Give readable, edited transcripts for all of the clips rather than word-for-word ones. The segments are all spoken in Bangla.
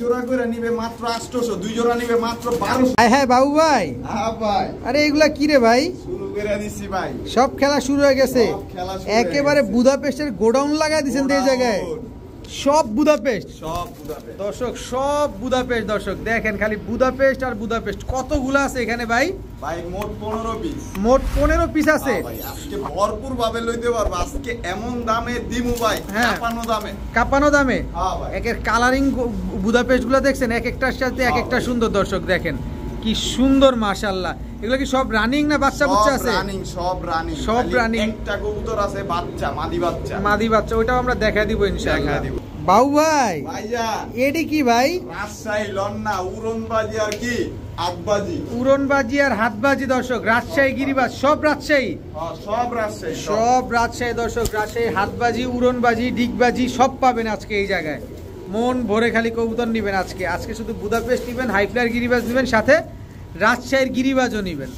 জোড়া করে নিবে মাত্র 800, দুই জোড়া নিবে মাত্র 1200। হ্যাঁ বাবু ভাই। হ্যাঁ ভাই। আরে এগুলা কি রে ভাই? শুরু করে দিছি ভাই। সব খেলা শুরু হয়ে গেছে। একেবারে বুদাপেস্টের গোডাউন লাগাই দিয়েছেন এই জায়গায়। সব বুদাপেস্ট, সব বুদাপেস্ট দর্শক, সব বুদাপেস্ট দর্শক। দেখেন খালি বুদাপেস্ট আর বুদাপেস্ট। কতগুলো আছে এখানে ভাই? ভাই মোট 15 পিস। মোট 15 পিস আছে। ভাই আজকে ভরপুর ভাবে লইতে পারবো। আজকে এমন দামে দিমু ভাই, কাপানো দামে। কাপানো দামে। হ্যাঁ ভাই। একের কালারিং বুদাপেস্ট গুলো দেখছেন, এক একটার সাথে এক একটা সুন্দর। দর্শক দেখেন কি সুন্দর, মাশাআল্লাহ। এগুলো কি সব রানিং না বাচ্চা বুচ্চা আছে? রানিং, সব রানিং। সব রানিং। একটা কবুতর আছে বাচ্চা, মাদি বাচ্চা। মাদি বাচ্চা, ওটাও আমরা দেখা দিব ইনশাআল্লাহ। বাবু ভাই, ভাইজান এডি কি ভাই? রাজশাহী লন্না উড়নবাজি আর কি হাতবাজি। উড়নবাজি আর হাতবাজি দর্শক। রাজশাহী গিরিবাজ, সব রাজশাহী। সব রাজশাহী, সব রাজশাহী দর্শক। রাজশাহী হাতবাজি, উড়নবাজি, ডিগবাজি সব পাবেন আজকে এই জায়গায়। মন ভরে খালি কবুতর নিবেন আজকে। আজকে শুধু বুদাপেস্ট নিবেন, হাইফ্লায়ার গিরিবাজ নিবেন, সাথে রাজশাহীর গিরিবাজও নিবেন।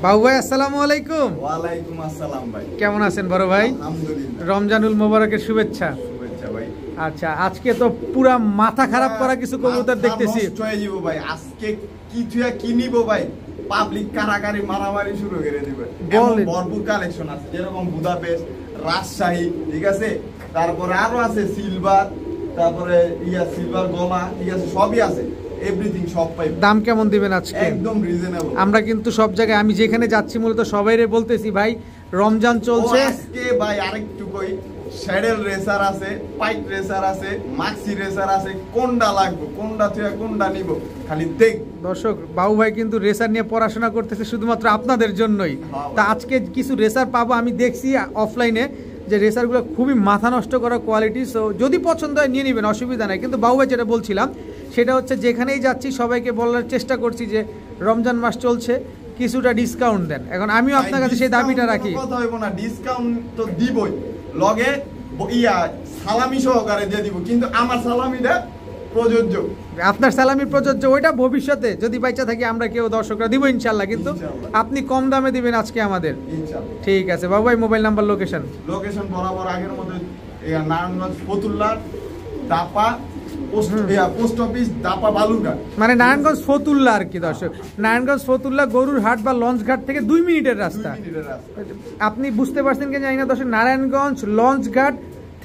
বাবু ভাই আসসালামু আলাইকুম। ওয়ালাইকুম আসসালাম ভাই। কেমন আছেন বড় ভাই? আলহামদুলিল্লাহ। রমজানুল মোবারকের শুভেচ্ছা। শুভেচ্ছা ভাই। আচ্ছা, আজকে তো পুরা মাথা খারাপ করা কিছু কবুতর দেখতেছি। নষ্ট হয়ে যাবো ভাই আজকে। কিছু কি নিব ভাই, পাবলিক কারাকারি মারামারি শুরু করে দিবে। ভরপুর কালেকশন আছে, যেরকম বুদাপেস্ট, রাজশাহী, ঠিক আছে, তারপরে আরো আছে সিলভার, তারপরে সিলভার গলা, ঠিক আছে, সবই আছে। এভরিথিং সব পাই। দাম কেমন দিবেন আজকে? একদম রিজনেবল। আমরা কিন্তু সব জায়গায়, আমি যেখানে যাচ্ছি মূলত সবাইরে বলতেছি ভাই রমজান চলছে। আজকে ভাই আরেকটু কই, শ্যাডেল রেসার আছে, পাইক রেসার আছে, মাক্সি রেসার আছে। কোনটা লাগবে, কোনটা থেকে কোনটা নিব, খালি দেখ। দর্শক, বাবু ভাই কিন্তু রেসার নিয়ে পড়াশোনা করতেছে শুধুমাত্র আপনাদের জন্যই। তা আজকে কিছু রেসার পাবো, আমি দেখছি অফলাইনে যে রেসারগুলো খুবই মাথা নষ্ট করা কোয়ালিটি। সো যদি পছন্দ হয় নিয়ে নেবেন, অসুবিধা নাই। কিন্তু বাবু ভাই যেটা বলছিলাম সেটা হচ্ছে, যেখানেই যাচ্ছি সবাইকে বলার চেষ্টা করছি যে রমজান মাস চলছে, কিছুটা ডিসকাউন্ট দেন। এখন আমিও আপনার কাছে সেই দাবিটা রাখি। কথা হইব না, ডিসকাউন্ট তো দিবই, লগে সালামি সহকারে দিয়ে দিব, কিন্তু আমার সালামিটা প্রযোজ্য। আপনার সালামি প্রযোজ্য, ওইটা ভবিষ্যতে যদি বাইচা থাকি আমরা কেউ দর্শকরা দিব ইনশাল্লাহ। কিন্তু আপনি কম দামে দিবেন আজকে আমাদের। ঠিক আছে বাবু ভাই, মোবাইল নাম্বার, লোকেশন? লোকেশন বরাবর আগের মতো নারায়ণগঞ্জ ফতুল্লা দাপা পোস্ট অফিস, দাপা বালুরঘাট। মানে নারায়ণগঞ্জ ফতুল্লা আর কি দর্শক। নারায়ণগঞ্জ ফতুল্লা গরুর হাট বা লঞ্চ ঘাট থেকে 2 মিনিটের রাস্তা। আপনি বুঝতে পারছেন কি জানি না দর্শক, নারায়ণগঞ্জ লঞ্চ ঘাট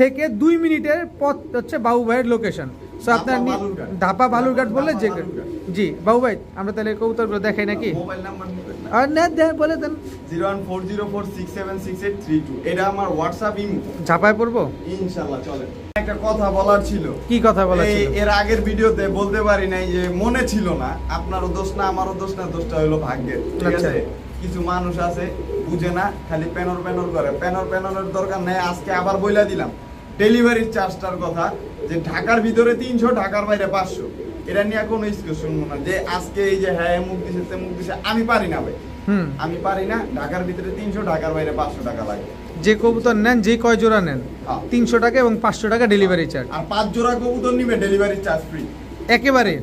থেকে 2 মিনিটের পথ হচ্ছে বাবু ভাইয়ের লোকেশন। সো আপনার ধাপা বালুরঘাট বললে যে। জি বাবু ভাই, আমরা তাহলে কবুতরগুলো দেখাই নাকি? মোবাইল নাম্বার আর না বলে দেন। 01404676832। এটা আমার হোয়াটসঅ্যাপ ইমো। ঝাপায় পড়বো ইনশাআল্লাহ। চলে, একটা কথা বলার ছিল। কি কথা বলার ছিল? এর আগের ভিডিওতে বলতে পারি নাই, যে মনে ছিল না। আপনারও দোষ না, আমারও দোষ না, দোষটা হলো ভাগ্যের, ঠিক আছে। কিছু মানুষ আছে বুঝে না, খালি প্যানর করে। প্যানরের দরকার নেই। আজকে আবার বইলা দিলাম ডেলিভারির চার্জটার কথা, যে ঢাকার ভিতরে 300, ঢাকার বাইরে 500। এটা নিয়ে কোনো ইস্যু শুনবো না, যে আজকে এই যে হ্যাঁ মুখ দিছে তে মুখ দিছে। আমি পারি না ভাই, আমি পারি না। ঢাকার ভিতরে 300, ঢাকার বাইরে 500 টাকা লাগে। যে কবুতর নেন, যে কয় জোড়া নেন, 300 টাকা এবং 500 টাকা ডেলিভারি চার্জ। আর 5 জোড়া কবুতর নিবে, ডেলিভারি চার্জ ফ্রি। একেবারে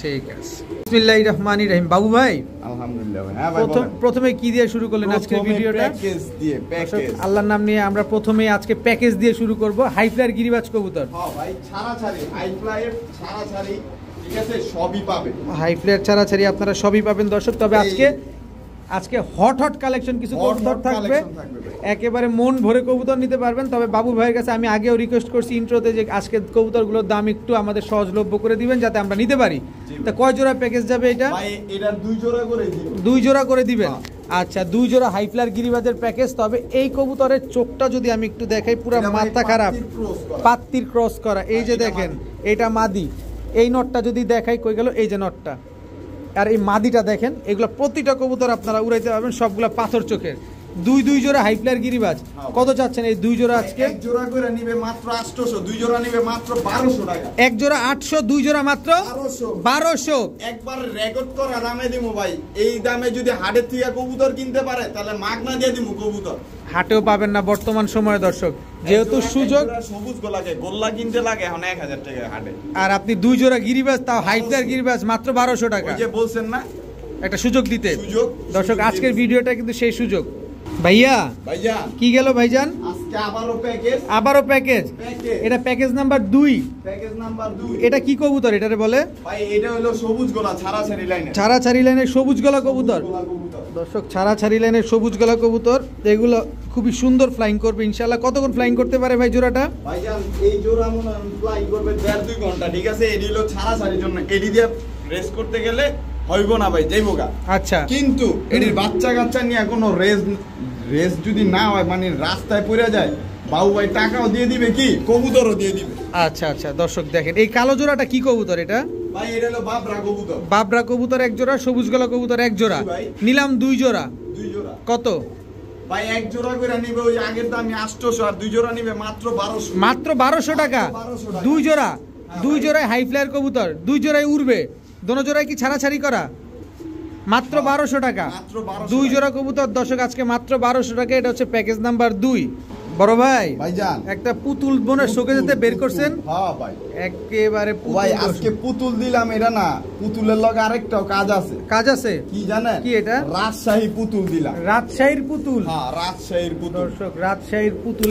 ঠিক আছে। বিসমিল্লাহির রহমানির রহিম। বাবু ভাই আলহামদুলিল্লাহ ভাই। হ্যাঁ ভাই, প্রথমে কি দিয়ে শুরু করলেন আজকের ভিডিওটা? প্যাকেজ দিয়ে। প্যাকেজ, আল্লাহর নাম নিয়ে আমরা প্রথমে আজকে প্যাকেজ দিয়ে শুরু করব। হাইফ্লায়ার গিরিবাজ কবুতর। হ্যাঁ ভাই, ছাড়াছাড়ি হাইফ্লায়ার, ছাড়াছাড়ি, ঠিক আছে, সবই পাবেন। হাইফ্লায়ার ছাড়াছাড়ি আপনারা সবই পাবেন দর্শক। তবে আজকে হট কালেকশন কিছু কবুতর থাকবে, একেবারে মন ভরে কবুতর নিতে পারবেন। তবে বাবু ভাইয়ের কাছে আমি আগেও রিকোয়েস্ট করছি ইন্ট্রোতে, যে আজকে কবুতরগুলোর দাম একটু আমাদের সহজলভ্য করে দিবেন যাতে আমরা নিতে পারি। তা কয় জোড়া প্যাকেজ যাবে এটা? ভাই এটা 2 জোড়া করে দিব। 2 জোড়া করে দিবেন। আচ্ছা, 2 জোড়া হাইফ্লায়ার গিরিবাজের প্যাকেজ। তবে এই কবুতরের চোখটা যদি আমি একটু দেখাই, পুরো মাথা খারাপ, পাত্তির ক্রস করা। এই যে দেখেন, এটা মাদি। এই নটটা যদি দেখাই, কই গেল? এই যে নটটা, আর এই মাদিটা দেখেন। এগুলো প্রতিটা কবুতর আপনারা উড়াইতে পারবেন, সবগুলা পাথর চোখের। 2 জোড়া হাইফ্লায়ার গিরিবাজ। কত চাচ্ছেন এই 2 জোড়া আজকে? 1 জোড়া করে নিবে মাত্র 800, 2 জোড়া নিবে মাত্র 1200 টাকা। 1 জোড়া 800, 2 জোড়া মাত্র 1200। একবার রেকর্ড করা দামে দিমু ভাই। এই দামে যদি হাটের থেকে কবুতর কিনতে পারে, তাহলে মাগনা দিয়ে দিমু কবুতর। হাটেও পাবেন না বর্তমান সময়ে দর্শক, যেহেতু সুযোগ। সবুজ গোল্লা কিনতে লাগে এখন 1000 টাকা হাটে। আর আপনি 2 জোড়া গিরিবাজ, তাও হাইফ্লায়ার গিরিবাজ, মাত্র 1200 টাকা। ওই যে বলছেন না, একটা সুযোগ দর্শক। আজকের ভিডিওটা কিন্তু সেই সুযোগ। ভাইয়া কি গেল ভাইজান? আজকে আবারও প্যাকেজ। এটা প্যাকেজ নাম্বার 2। Package number 2। এটা কি কবুতর এটারে বলে ভাই? এটা হলো সবুজ গলা ছাড়াছাড়ি লাইনের। ছাড়াছাড়ি লাইনের সবুজ গলা কবুতর। দর্শক ছাড়াছাড়ি লাইনের সবুজ গলা কবুতর, এগুলো খুবই সুন্দর ফ্লাইং করবে ইনশাআল্লাহ। কতক্ষণ ফ্লাইং করতে পারে ভাই জোড়াটা? ভাইজান এই জোড়া মনে হয় ফ্লাইং করবে 1.5-2 ঘন্টা, ঠিক আছে? এডি হলো ছাড়াছাড়ির জন্য, এডি দিয়ে রেস করতে গেলে হইব না ভাই, যাইবো গা। আচ্ছা, কিন্তু এডির বাচ্চা কাচ্চা নিয়ে কোনো রেস যদি না হয়, মানে রাস্তায় পড়ে যায়, বাবু ভাই টাকাও দিয়ে দিবে, কি কবুতরও দিয়ে দিবে। আচ্ছা আচ্ছা, দর্শক দেখেন এই কালো জোড়াটা কি কবুতর এটা? ভাই এটা হলো বাবরা কবুতর। বাবরা কবুতর এক জোড়া, সবুজ গলা কবুতর এক জোড়া। নিলাম 2 জোড়া। 2 জোড়া কত ভাই? 1 জোড়া করে নিবে ওই আগের দামই 800, আর 2 জোড়া নিবে মাত্র 1200। মাত্র 1200 টাকা 2 জোড়া। 2 জোড়ায় হাই ফ্লায়ার কবুতর, 2 জোড়ায় উড়বে, দোনো জোড়ায় কি ছাড়াছাড়ি করা? মাত্র 1200 টাকা 2 জোড়া কবুতর। দর্শক আজকে মাত্র 1200 টাকা। এটা হচ্ছে প্যাকেজ নাম্বার 2। বড় ভাই ভাইজান একটা পুতুল বোনের শোকেজেতে বের করছেন। হ্যাঁ ভাই, একেবারে ভাই আজকে পুতুল দিলাম, এটা না, পুতুলের লগে আরেকটাও কাজ আছে। কাজ আছে কি জানেন? কি এটা? রাজশাহী পুতুল দিলাম। রাজশাহীর পুতুল। হ্যাঁ, রাজশাহীর পুতুল। দর্শক রাজশাহীর পুতুল,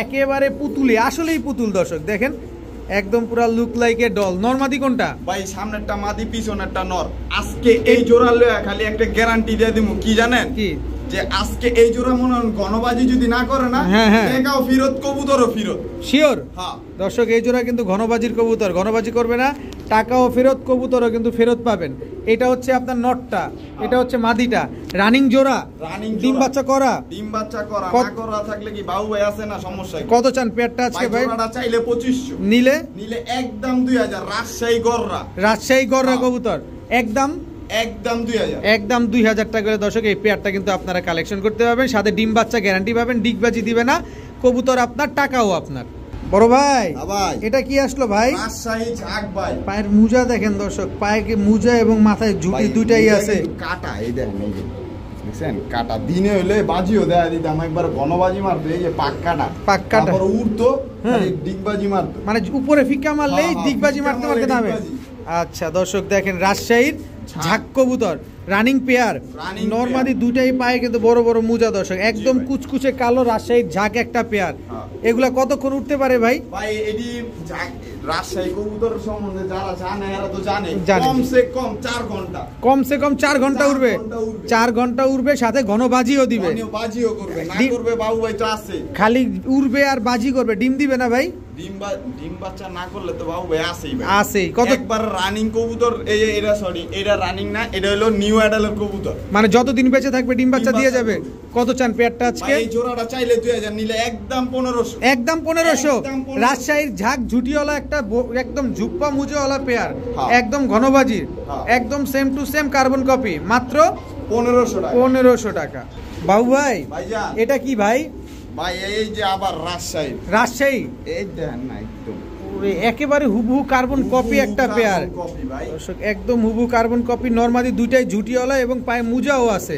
একেবারে পুতুলে, আসলেই পুতুল। দর্শক দেখেন একদম পুরা লুক লাইক এ ডল। নরমাদি কোনটা ভাই? সামনেরটা মাদি, পিছনেরটা নর। আজকে এই জোড়া লয়া খালি একটা গ্যারান্টি দিয়ে দিমু, কি জানেন? কি? যে আজকে এই জোড়া মনে হয় গণবাজি যদি না করে না, টাকাও ফেরত, কবুতরও ফেরত। শিওর? হ্যাঁ দর্শক এই জোড়া কিন্তু ঘনবাজির কবুতর, ঘনবাজি করবে না, টাকাও ফেরত, কবুতরও কিন্তু ফেরত পাবেন। এটা হচ্ছে আপনার নটটা, এটা হচ্ছে মাদিটা। রানিং জোড়া, ডিম বাচ্চা করা। ডিম বাচ্চা করা না করা থাকলে কি বাবু ভাই আছে না, সমস্যা কি? কত চান পেয়ারটা আজকে ভাই? জোড়াটা চাইলে 2500, নিলে একদম 2000। রাজশাহী গররা, রাজশাহী গররা কবুতর একদম 2000, একদম 2000 টাকা করে। দর্শক এই পেয়ারটা কিন্তু আপনারা কালেকশন করতে পারবেন, সাথে ডিম বাচ্চা গ্যারান্টি পাবেন, ডিগবাজি দিবে না, কবুতর আপনার, টাকাও আপনার। বড় ভাই এটা কি আসলো ভাই? রাজশাহী ঝাক ভাই। পায়ের মুজা দেখেন দর্শক, পায়ে মুজা এবং মাথায় ঝুঁটি দুইটাই আছে। কাটা এই দেখেন, এই যে দেখছেন কাটা। দিনে হইলে বাজিও দেয়া দিতাম, একবার ঘনবাজি মারতো, এই যে পাক্কাটা তারপর উড়তো, ডিগবাজি মারতো, মানে উপরে ফিক্কা মারলেই ডিগবাজি মারতে মারতে নামে। আচ্ছা দর্শক দেখেন রাজশাহীর ঝাক কবুতর, রানিং পেয়ার, নরমাদি দুটাই পায়ে কিন্তু বড় বড় মুজা। দর্শক একদম কুচকুচে কালো রাজশাহীর ঝাক একটা পেয়ার। এগুলা কতক্ষণ উঠতে পারে ভাই? ভাই এডি রাজশাহী কবুতর সম্বন্ধে যারা জানে এরা তো জানে, কমসে কম 4 ঘন্টা, কমসে কম 4 ঘন্টা উড়বে। 4 ঘন্টা উড়বে, সাথে ঘনবাজিও দিবে। বাজিও করবে, না করবে বাবু ভাই তো আছে। খালি উড়বে আর বাজি করবে, ডিম দিবে না ভাই? ডিম বাচ্চা না করলে তো বাবু ভাই আছেই ভাই, আছেই। কত একবার রানিং কবুতর, এই যে এটা সরি, এটা রানিং না, এটা হলো নিউ অ্যাডাল্ট কবুতর, মানে যতদিন বেঁচে থাকবে ডিম বাচ্চা দিয়ে যাবে। কত চান পেয়ারটা আজকে? এই জোড়াটা চাইলে 2000, নিলে একদম 1500, একদম 1500। রাজশাহীর ঝাক ঝুটিওয়ালা একটা একদম ঝুপ্পা মুজোওয়ালা পেয়ার, একদম ঘনবাজির, একদম same to same carbon copy, মাত্র 1500 টাকা। 1500 টাকা। বাবু ভাই এটা কি ভাই? ভাই এই যে আবার রাজশাহী, এই দেখেন না, একদম একেবারে হুবহু কার্বন কপি একটা পেয়ার। দর্শক একদম হুবহু কার্বন কপি, নরমালি দুইটাই ঝুটিওয়ালা এবং পায়ে মুজাও আছে।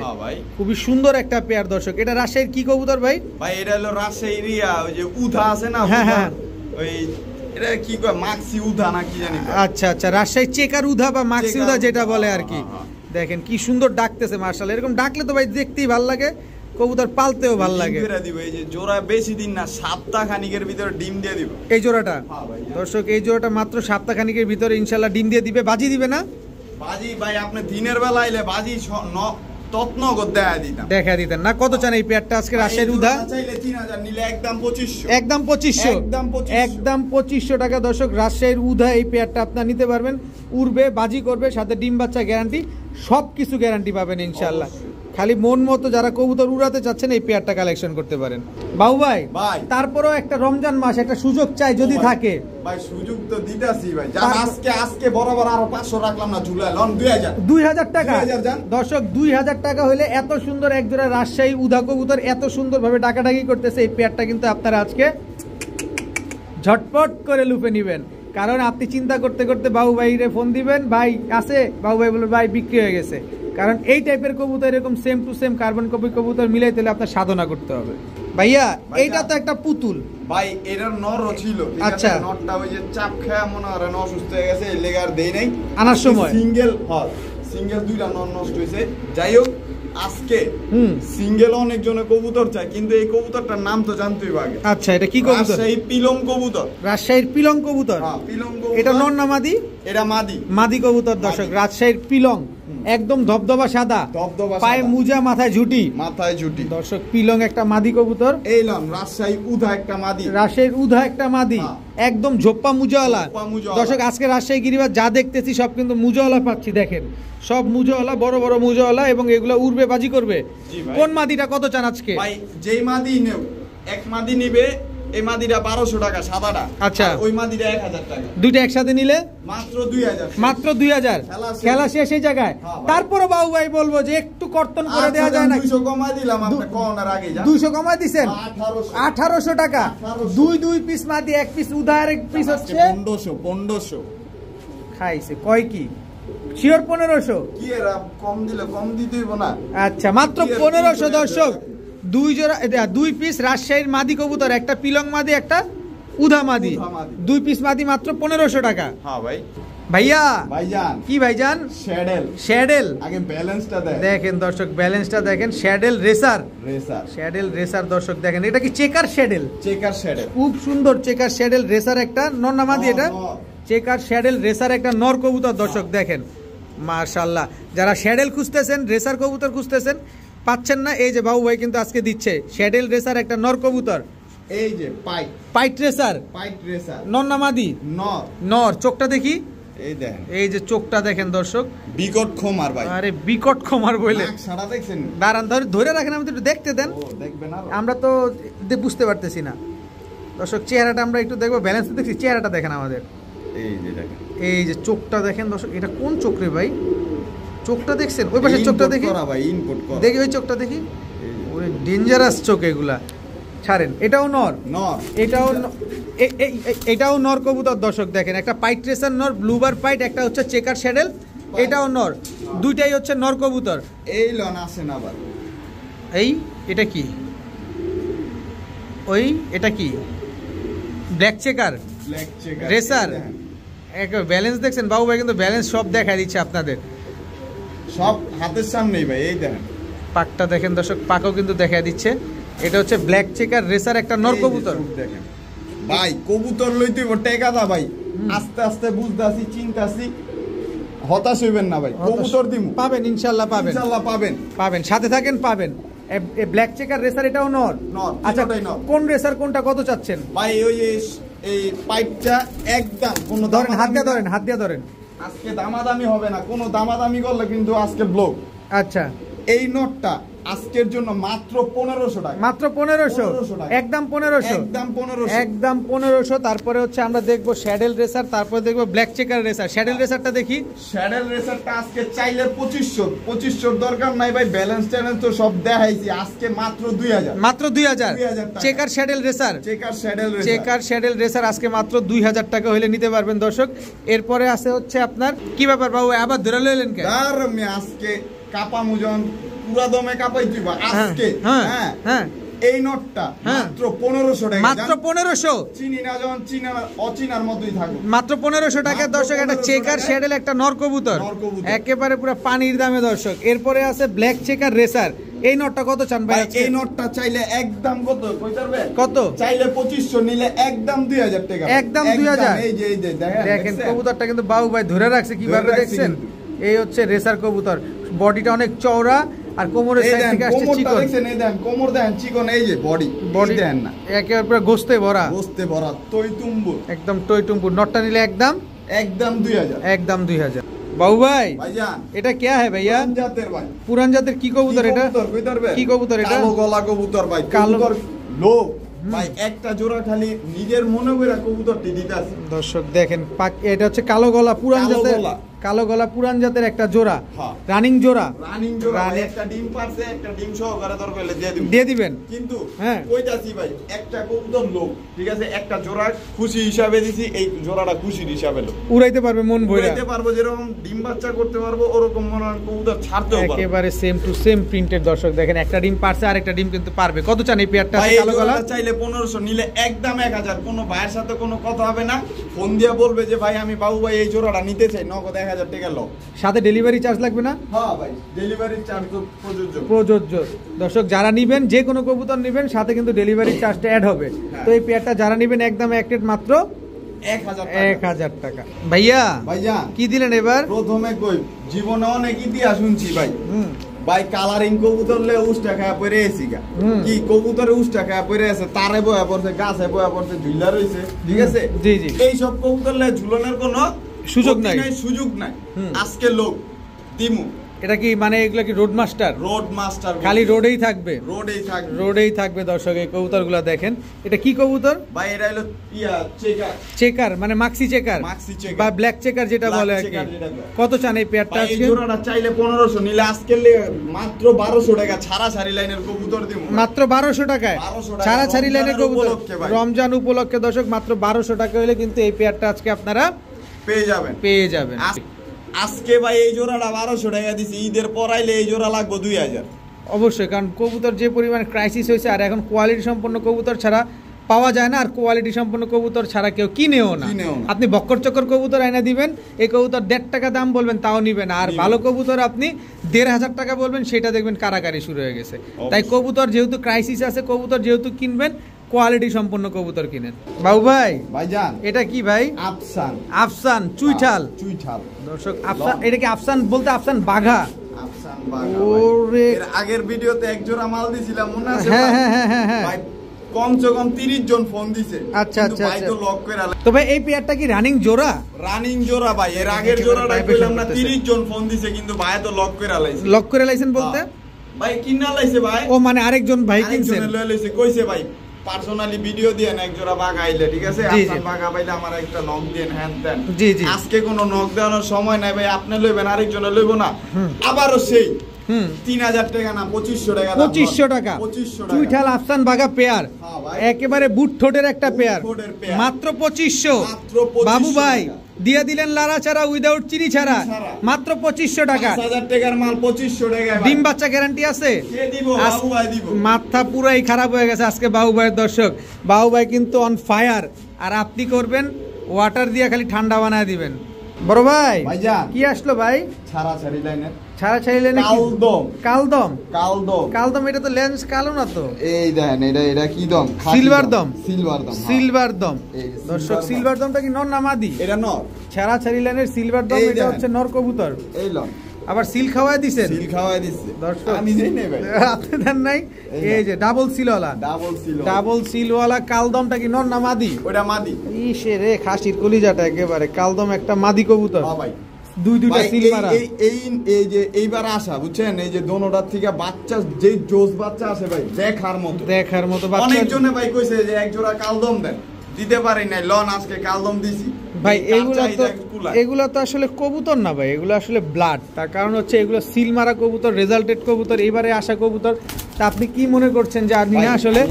খুবই সুন্দর একটা পেয়ার। দর্শক এটা রাজশাহীর কি কবুতর ভাই? ভাই এটা হলো রাজশাহীর ওই যে উধা আছে না, হ্যাঁ ওই এটা কি কয়, মাক্সি উধা না কি জানি। আচ্ছা আচ্ছা, রাজশাহী চেকার উধা বা মাক্সি উধা যেটা বলে আর কি। দেখেন কি সুন্দর ডাকতেছে মাশাআল্লাহ। এরকম ডাকলে তো ভাই দেখতেই ভালো লাগে, কবুতর পালতেও ভালো লাগে। এই যে জোড়া বেশি দিন না, সপ্তাহ খানিকের ভিতরে ডিম দিয়ে দিব এই জোড়াটা। দর্শক এই জোড়াটা মাত্র সপ্তাহ খানিকের ভিতরে ইনশাআল্লাহ ডিম দিয়ে দিবে। বাজি দিবে না? বাজি ভাই আপনি দিনের বেলা আইলে বাজি দেখা দিতেন না। কত চান এই পেয়ারটা আজকে রাজশাহীর উধা? একদম 2500 টাকা। দর্শক রাজশাহীর উধা এই পেয়ারটা আপনার নিতে পারবেন। উড়বে, বাজি করবে, সাথে ডিম বাচ্চা গ্যারান্টি, সবকিছু গ্যারান্টি পাবেন ইনশাআল্লাহ। খালি মন মতো যারা কবুতর উড়াতে চাচ্ছেন এই পেয়ারটা কালেকশন করতে পারেন। বাবু ভাই তারপরেও একটা রমজান মাস, একটা সুযোগ চাই যদি থাকে ভাই। সুযোগ তো দিতাছি ভাই, আজকে বরাবর আরো 500 রাখলাম না, ঝুলা লন 2000 টাকা। দর্শক 2000 টাকা হলে এত সুন্দর এক জোড়া রাজশাহী উধা কবুতর এত সুন্দর ভাবে ডাকাডাকি করতেছে। এই পেয়ারটা কিন্তু আপনারা আজকে ঝটপট করে লুপে নিবেন, কারণ আপনি চিন্তা করতে করতে বাবু ভাইরে ফোন দিবেন, ভাই আছে, বাবু ভাই বলবে ভাই বিক্রি হয়ে গেছে। কারণ এই টাইপের কবুতর এরকম same to same carbon copy কবুতর মিলাইতে হলে আপনার সাধনা করতে হবে। ভাইয়া এইটা তো একটা পুতুল ভাই, এটার নরও ছিল। আচ্ছা, নরটা ওই যে চাপ খায় মনে হয় অসুস্থ হয়ে গেছে, এই লেগার দেই নাই আনার সময়। সিঙ্গেল দুইটা নর নষ্ট হয়েছে। যাই হোক আজকে সিঙ্গেল অনেক জনে কবুতর চায়, কিন্তু এই কবুতরটার নাম তো জানতেই আগে। আচ্ছা, এটা কি কবুতর? রাজশাহী পিলং কবুতর। রাজশাহীর পিলং কবুতর। হ্যাঁ, পিলং কবুতর। এটা নর না মাদি? এটা মাদি। মাদি কবুতর দর্শক, রাজশাহীর পিলং, একদম ধবধবা সাদা, পায়ে মুজা, মাথায় ঝুটি। মাথায় ঝুটি দর্শক, পিলং একটা মাদি কবুতর। এইলাম রাজশাহী উধা একটা মাদি। রাজশাহীর উধা একটা মাদি, একদম ঝোপ্পা মুজাওয়ালা। দর্শক, আজকে রাজশাহী গিরিবাজ যা দেখতেছি সব কিন্তু মুজাওয়ালা পাচ্ছি। দেখেন সব মুজাওয়ালা, বড় বড় মুজাওয়ালা, এবং এগুলা উড়বে, বাজি করবে। কোন মাদিটা কত চান আজকে? ভাই যেই মাদি নেব, এক মাদি নিবে, এই মাদিটা 1200 টাকা সাদাটা। আচ্ছা, ওই মাদিটা 1000 টাকা। দুইটা একসাথে নিলে মাত্র 2000। মাত্র 2000। খেলা শেষ এই জায়গায়। তারপরে বাবু ভাই বলবো যে একটু কর্তন করে দেওয়া যায় না? 200 কমাই দিলাম, আপনি কোনার আগে যা। 200 কমাই দিবেন? 1800 টাকা। দুই পিস মাদি, এক পিস উধার, এক পিস হচ্ছে 1500। খাইছে কয় কি শিওর 1500? কি এরা কম দিলে কম দিতেই না। আচ্ছা, মাত্র 1500 দর্শক। দুই জোড়া, দুই পিস রাজশাহীর মাদি কবুতর, একটা পিলং মাদি, একটা উধা মাদি, দুই পিস মাদি, মাত্র 1500 টাকা। হ্যাঁ ভাই। ভাইয়া ভাইজান কি ভাইজান? শ্যাডেল। শ্যাডেল, আগে ব্যালেন্সটা দেখেন দর্শক, ব্যালেন্সটা দেখেন। শ্যাডেল রেসার, শ্যাডেল রেসার দর্শক দেখেন। এটা কি চেকার শ্যাডেল? চেকার শ্যাডেল, খুব সুন্দর চেকার শ্যাডেল রেসার একটা নর না মাদি? এটা চেকার শ্যাডেল রেসার একটা নর কবুতর দর্শক দেখেন, মাশাআল্লাহ। যারা শ্যাডেল খুঁজতেছেন, রেসার কবুতর খুঁজতেছেন, পাচ্ছেন না, এই যে বাবু ভাই কিন্তু আজকে দিচ্ছে শ্যাডেল রেসার একটা নর কবুতর। এই যে পাইট রেসার, নর না মাদি? নর। চোখটা দেখি, এই যে চোখটা দেখেন দর্শক, বিকট খোমার ভাই। আরে বিকট খোমার বলে সারা দেখছেন? দাঁড়ান, ধরে রাখেন, আমি একটু দেখতে দেন। আমরা তো বুঝতে পারতেছি না দর্শক। চেহারাটা আমরা একটু দেখবো, ব্যালেন্স দেখছি। চেহারাটা দেখেন আমাদের, এই যে চোখটা দেখেন দর্শক। এটা কোন চোখ রে ভাই? চোখটা দেখছেন? ওই পাশে চোখটা দেখি, দেখি ওই চোখটা দেখি। ওরে ডেঞ্জারাস চোখ এগুলা, ছাড়েন। এটাও নর, এটাও নর কবুতর দর্শক দেখেন। একটা পাইট রেসার নর, ব্লুবার পাইট, একটা হচ্ছে চেকার শ্যাডেল, এটাও নর। দুইটাই হচ্ছে নর কবুতর। এই লন আসেন আবার। এটা কি? এটা কি? Black checker racer. ব্যালেন্স দেখছেন বাবু ভাই? কিন্তু ব্যালেন্স সব দেখা দিচ্ছে আপনাদের, সব হাতের সামনেই ভাই। এই দেখেন পাকটা দেখেন দর্শক, পাকও কিন্তু দেখা দিচ্ছে। এটা হচ্ছে ব্ল্যাক চেকার রেসার একটা নর কবুতর। দেখেন ভাই, কবুতর লইতে টেকা দা ভাই, আস্তে আস্তে বুঝতাছি, চিন্তাছি, হতাশ হইবেন না ভাই। কবুতর দিমু, পাবেন ইনশাআল্লাহ, পাবেন, সাথে থাকেন, পাবেন। ব্ল্যাক চেকার রেসার, এটাও নর। আচ্ছা, কোন রেসার কোনটা কত চাচ্ছেন ভাই? এই পাইপটা একদম কোন ধরেন, হাত দিয়ে ধরেন। আজকে দামাদামি হবে না, কোনো দামাদামি করলে কিন্তু আজকে ব্লক। আচ্ছা, এই নোটটা আজকের জন্য মাত্র 1500 টাকা। মাত্র 1500, একদম 1500, একদম 1500। তারপরে হচ্ছে আমরা দেখবো শ্যাডেল রেসার, তারপরে দেখবো ব্ল্যাক চেকার রেসার। শ্যাডেল রেসারটা দেখি। শ্যাডেল রেসারটা আজকে চাইলে 2500 দরকার নাই ভাই, ব্যালেন্স ট্যালেন্স তো সব দেখাইছি। আজকে মাত্র 2000, মাত্র 2000। চেকার শ্যাডেল রেসার, চেকার শ্যাডেল রেসার আজকে মাত্র 2000 টাকা হলে নিতে পারবেন দর্শক। এরপরে আছে হচ্ছে আপনার কি ব্যাপার বাবু, আবার ধরে লইলেন কেন? আজকে কাপা মুজন পুরা দমে কাপাই দিবা আজকে। হ্যাঁ, এই নোটটা মাত্র 1500 টাকা। মাত্র 1500? চিনি না, যখন চিনা অচিনার মতোই থাকবে। মাত্র 1500 টাকা দর্শক, একটা চেকার শ্যাডেল একটা নর কবুতর, একেবারে পুরো পানির দামে দর্শক। এরপরে আছে ব্ল্যাক চেকার রেসার। এই নোটটা কত চান ভাই? এই নোটটা চাইলে একদম কত? চাইলে 2500, নিলে একদম 2000 টাকা। একদম 2000। এই যে দেখেন কবুতরটা কিন্তু বাবু ভাই ধরে রাখছে, কিভাবে দেখছেন? এই হচ্ছে রেসার কবুতর, বডিটা অনেক চওড়া, আর কোমরের সাইড থেকে আসছে চিকন। এই দেন কোমর দেন চিকন, এই যে বডি দেন না, একেবারে পুরো গোস্তে ভরা, টইটুম্বু, একদম টইটুম্বু। নটটা নিলে একদম 2000, একদম 2000। বাবু ভাই এটা কে है भैया? পুরান জাতের কি কবুতর এটা? কি কবুতর এটা? কালো গলা কবুতর ভাই, কবুতর লোক ভাই, একটা জোড়া খালি নিজের মনে করে কবুতরটি দিতাছে দর্শক দেখেন। এটা হচ্ছে কালো গলা পুরান জাতের, কালো গলা পুরান জাতের একটা জোড়া, রানিং জোড়া। একটা ডিম পারছে, একটা ডিম সহকারে দরকার হলে দিয়ে দিবেন। কিন্তু কইতাছি ভাই, একটা কবুতর লোক, ঠিক আছে, একটা জোড়া খুশি হিসাবে দিছি, এই জোড়াটা খুশির হিসাবে লোক উড়াইতে পারবে, মন ভরে উড়াইতে পারবো, যেরকম ডিম বাচ্চা করতে পারবো ওরকম মনে হয় কবুতর ছাড়তেও পারবো। একেবারে সেম টু সেম প্রিন্টের দর্শক দেখেন, একটা ডিম পারছে, আরেকটা ডিম কিন্তু পারবে। কত চান এই পেয়ারটা? কালো গলা চাইলে 1500, নিলে একদম 1000। কোনো ভাইয়ের সাথে কোনো কথা হবে না, ফোন দিয়া বলবে যে ভাই আমি বাবু ভাই এই জোড়াটা নিতে চাই, নগদ 1000 টাকা লো। সাথে ডেলিভারি চার্জ লাগবে না? হ্যাঁ ভাই, ডেলিভারি চার্জ তো প্রযোজ্য। দর্শক যারা নিবেন, যে কোনো কবুতর নিবেন সাথে কিন্তু ডেলিভারি চার্জটা অ্যাড হবে। তো এই পেয়ারটা যারা নিবেন একদম অ্যাক্টেড মাত্র 1000 টাকা। ভাইয়া ভাইজান কি দিলেন এবার? প্রথমে কই জীবনে অনেক ইতিহাস শুনছি ভাই। ভাই কালারিং কবুতর লে উষ্টা খায়া পড়ে এসি গা, কি কবুতরে উষ্টা খায়া পড়ে আছে, তারে বয়া পড়ছে, গাছে বয়া পড়ছে, ঝুলা রইছে, ঠিক আছে? জি জি। এই সব কবুতর লে ঝুলনের কোনো সুযোগ নাই, সুযোগ নাই। আজকে লোক দিমু। এটা কি মানে এগুলা কি রোড মাস্টার? রোড মাস্টার খালি রোডেই থাকবে, রোডেই থাকবে। দর্শক এই কবুতরগুলো দেখেন, এটা কি কবুতর ভাই? এটা হলো চেকার, মানে মাক্সি চেকার বা ব্ল্যাক চেকার যেটা বলে আর কি। কত চান এই পেয়ারটা? আজকে এই জোড়াটা চাইলে 1500, নিলে আজকে মাত্র 1200 টাকা ছাড়া ছাড়ি লাইনের কবুতর দিমু। মাত্র 1200 টাকায় ছাড়া ছাড়ি লাইনের কবুতর, রমজান উপলক্ষে দর্শক মাত্র 1200 টাকা হলে কিন্তু এই পেয়ারটা আজকে আপনারা পেয়ে যাবেন। আজকে ভাই এই জোড়াটা 1200 টাকা দিছি, ঈদের পর আইলে এই জোড়া লাগবে 2000। অবশ্যই, কারণ কবুতর যে পরিমাণে ক্রাইসিস হয়েছে, আর এখন কোয়ালিটি সম্পন্ন কবুতর ছাড়া পাওয়া যায় না, আর কোয়ালিটি সম্পন্ন কবুতর ছাড়া কেউ কিনেও না। আপনি বক্কর চক্কর কবুতর আয়না দিবেন, এই কবুতর 1.5 টাকা দাম বলবেন তাও নিবেন, আর ভালো কবুতর আপনি 1500 টাকা বলবেন, সেটা দেখবেন কারাকারি শুরু হয়ে গেছে। তাই কবুতর যেহেতু ক্রাইসিস আছে, কবুতর যেহেতু কিনবেন, কোয়ালিটি সম্পন্ন কবুতর কিনেন। বাবু ভাই ভাইজান এটা কি ভাই? আফসান চুইঠাল। দর্শক আফসান, এটা কি আফসান বলতে আফসান বাঘা? ওরে আগের ভিডিওতে এক জোড়া মাল দিছিলাম মনে আছে? হ্যাঁ ভাই, কমসে কম 30 জন ফোন দিছে। আচ্ছা আচ্ছা, ভাই তো লক করে আলা। তো ভাই এই পেয়ারটা কি রানিং জোড়া? রানিং জোড়া ভাই, এর আগের জোড়াটা কইলাম না 30 জন ফোন দিছে, কিন্তু ভাই তো লক করে আলাইছে। লক করে আলাইছেন বলতে ভাই কিনা লাইছে ভাই। ও মানে আরেকজন ভাই কিনছেন? লয়ে লইছে, কইছে ভাই পার্সোনালি ভিডিও দেন এক জোড়া বাঘ আইলে, ঠিক আছে? আপনার বাঘা পাইলে আমার একটা নক দেন, হ্যান দেন। জি জি। আজকে কোনো নক দেওয়ার সময় নাই ভাই, আপনি লইবেন, আরেকজনে লইব না। আবারও সেই 3000 টাকা না 2500 টাকা। 2500 টাকা চুইঠাল আফসান বাঘা পেয়ার, একেবারে বুট ঠোঁটের একটা পেয়ার, মাত্র 2500। বাবু ভাই দিয়ে দিলেন লারা ছাড়া, উইদাউট চিনি ছাড়া, মাত্র 2500 টাকা। 5000 টাকার মাল 2500 টাকা। ডিম বাচ্চা গ্যারান্টি আছে? মাথা পুরাই খারাপ হয়ে গেছে আজকে বাবু ভাইয়ের। দর্শক বাবু ভাই কিন্তু অন ফায়ার, আর আপনি করবেন ওয়াটার দিয়ে খালি ঠান্ডা বানায় দিবেন। বড় ভাই কি আসলো ভাই? ছাড়া ছাড়ি লাইনে কালদম। এটা তো লেন্স কালো না তো? এই দেখেন, এটা কি দম? সিলভার দম। দর্শক সিলভার দমটা কি নর না মাদি? এটা নর। ছাড়া ছাড়ি লাইনের সিলভার দম, এটা হচ্ছে নর কবুতর। এই লন আবার সিল খাওয়ায় দিছেন? সিল খাওয়ায় দিছে দর্শক, আমি দেই নাই ভাই, আপনি দেন নাই? এই যে ডাবল সিলওয়ালা কালদমটা কি নর না মাদি? ওটা মাদি। ইসে রে, খাসির কলিজাটা একেবারে। কালদম একটা মাদি কবুতর। হ্যাঁ ভাই, দুইটা সিল মারা। এই যে এইবার আসা বুঝছেন, এই যে দোনোটার থেকে বাচ্চা, যে জোস বাচ্চা আছে ভাই, দেখার মতো বাচ্চা। অনেকজনে ভাই কইছে যে এক জোড়া কালদম দেন, দিতে পারি নাই, লন আজকে কালদম দিছি ভাই। এগুলা তো আসলে কবুতর না ভাই, এগুলো আসলে ব্লাড। তার কারণ হচ্ছে এগুলো সিল মারা কবুতর, রেজাল্টেড কবুতর, এবারে আসা কবুতর। তা আপনি কি মনে করছেন যে আপনি না আসলে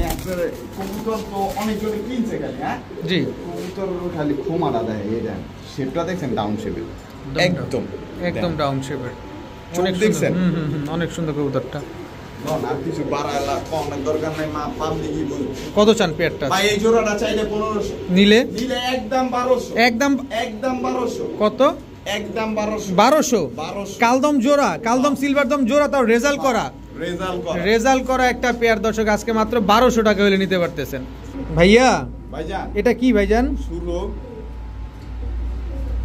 কবুতর তো অনেকজনে কিনছে খালি? হ্যাঁ জি, কবুতর খালি খোমাটা দেয়। এই দেন শেপটা দেখছেন, ডাউন শেপের, একদম ডাউন শেপের। অনেক দেখছেন, অনেক সুন্দর কবুতরটা। কত চান পেয়ারটা? ভাই এই জোড়াটা চাইলে 1500, নিলে একদম 1200। কত? একদম 1200। কালদম জোড়া, কালদম সিলভার দম জোড়া, তাও রেজাল্ট করা একটা পেয়ার। দর্শক আজকে মাত্র 1200 টাকা হলে নিতে পারতেছেন। ভাইয়া এটা কি ভাইজান?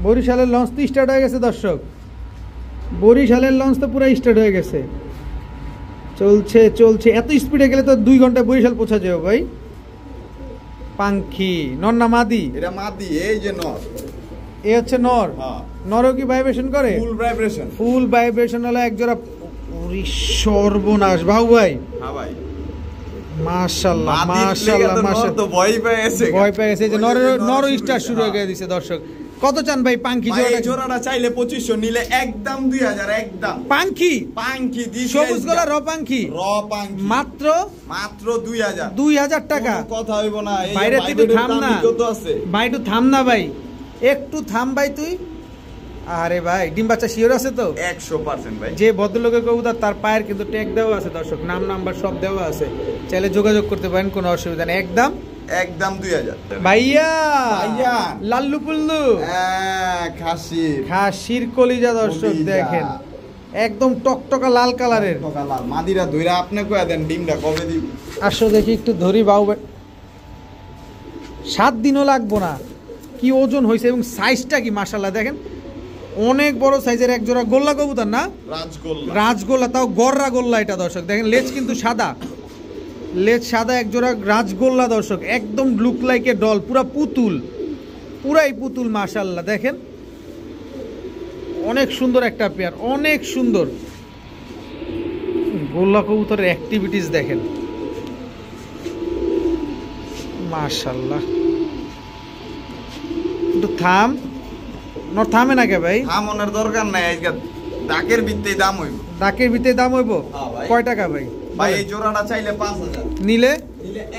বরিশালের লঞ্চ তো স্টার্ট হয়ে গেছে দর্শক, বরিশালের লঞ্চ তো পুরো স্টার্ট হয়ে গেছে, চলছে। এত স্পিডে গেলে তো 2 ঘন্টায় বরিশাল পৌঁছা যাবে ভাই। পাঙ্খি নর না মাদি? এটা মাদি। এই যে নর, এ হচ্ছে নর। নরও কি ভাইব্রেশন করে? ফুল ভাইব্রেশন হলো এক জোড়া। সর্বনাশ বাবু ভাই। হ্যাঁ ভাই, মাশাআল্লাহ তো ভয় পেয়ে গেছে। যে নর স্টার শুরু হয়ে গেছে দর্শক। কত চান ভাই পাঙ্খি জোড়াটা? চাইলে 2500, নিলে একদম 2000। একদম পাঙ্খি সবুজ গলা র পাঙ্খি মাত্র 2000 টাকা। কথা হইব না বাইরে, একটু থাম না ভাই, একটু থাম না ভাই, একটু থাম ভাই তুই। আরে ভাই ডিম বাচ্চা শিওর আছে তো? 100% ভাই। যে ভদ্রলোকের কবুতর তার পায়ের কিন্তু ট্যাগ দেওয়া আছে দর্শক, নাম নাম্বার সব দেওয়া আছে, চাইলে যোগাযোগ করতে পারেন, কোনো অসুবিধা নেই। একদম একদম 2000 ভাইয়া ভাইয়া লাল্লু পুল্লু খাসির কলিজা দর্শক দেখেন একদম টকটকা লাল কালারের মাদিরা ধইরা আপনি কইয়া দেন ডিমটা কবে দিব আসো দেখি একটু ধরি বাবু 7 দিনও লাগবো না কি ওজন হয়েছে এবং সাইজটা কি মাশাআল্লাহ দেখেন অনেক বড় সাইজের এক জোড়া গোল্লা কবুতর না রাজগোল্লা তাও গররা গোল্লা এটা দর্শক দেখেন লেজ কিন্তু সাদা লেজ সাদা এক জোড়া রাজগোল্লা দর্শক একদম লুক লাইক এ ডল পুরাই পুতুল মাশাআল্লাহ দেখেন অনেক সুন্দর একটা পেয়ার অনেক সুন্দর গোল্লা কবুতরের অ্যাক্টিভিটিস দেখেন মাশাআল্লাহ একটু থামে না কে ভাই থামানোর দরকার নাই আজকে ডাকের ভিত্তিতে দাম হইব কয় টাকা ভাই ভাই এই জোড়াটা চাইলে 5000 নিলে